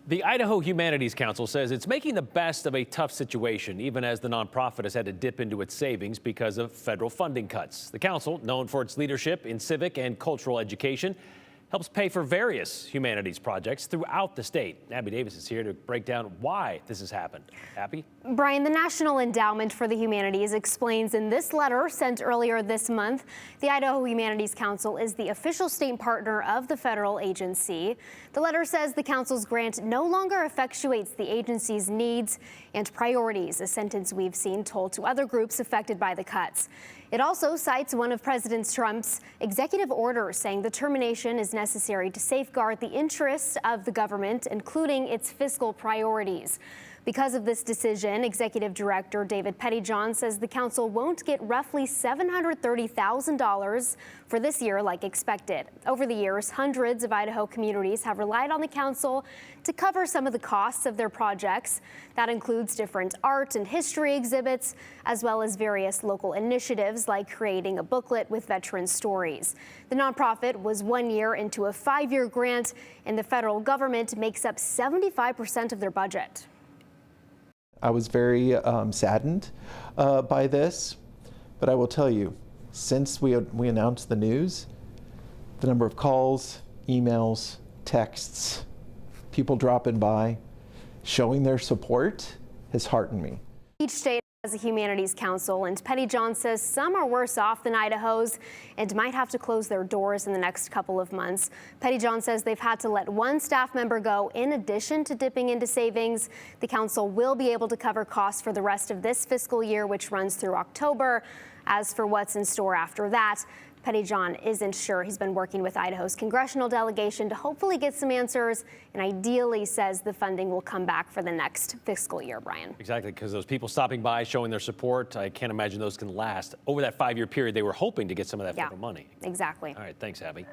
The Idaho Humanities Council says it's making the best of a tough situation, even as the nonprofit has had to dip into its savings because of federal funding cuts. The council, known for its leadership in civic and cultural education, helps pay for various humanities projects throughout the state. Abby Davis is here to break down why this has happened. Abby? Brian, the National Endowment for the Humanities explains in this letter sent earlier this month, the Idaho Humanities Council is the official state partner of the federal agency. The letter says the council's grant no longer effectuates the agency's needs and priorities, a sentence we've seen told to other groups affected by the cuts. It also cites one of President Trump's executive orders saying the termination is necessary to safeguard the interests of the government, including its fiscal priorities. Because of this decision, Executive Director David Pettyjohn says the council won't get roughly $730,000 for this year like expected. Over the years, hundreds of Idaho communities have relied on the council to cover some of the costs of their projects. That includes different art and history exhibits, as well as various local initiatives like creating a booklet with veteran stories. The nonprofit was 1 year into a 5-year grant, and the federal government makes up 75% of their budget. I was very saddened by this, but I will tell you, since we announced the news, the number of calls, emails, texts, people dropping by, showing their support has heartened me. Each state has a humanities council, and Pettyjohn says some are worse off than Idaho's and might have to close their doors in the next couple of months. Pettyjohn says they've had to let one staff member go in addition to dipping into savings. The council will be able to cover costs for the rest of this fiscal year, which runs through October. As for what's in store after that, Pettyjohn isn't sure. He's been working with Idaho's congressional delegation to hopefully get some answers, and ideally says the funding will come back for the next fiscal year, Brian. Exactly, because those people stopping by, showing their support, I can't imagine those can last. Over that 5-year period, they were hoping to get some of that federal money. Exactly. All right, thanks, Abby.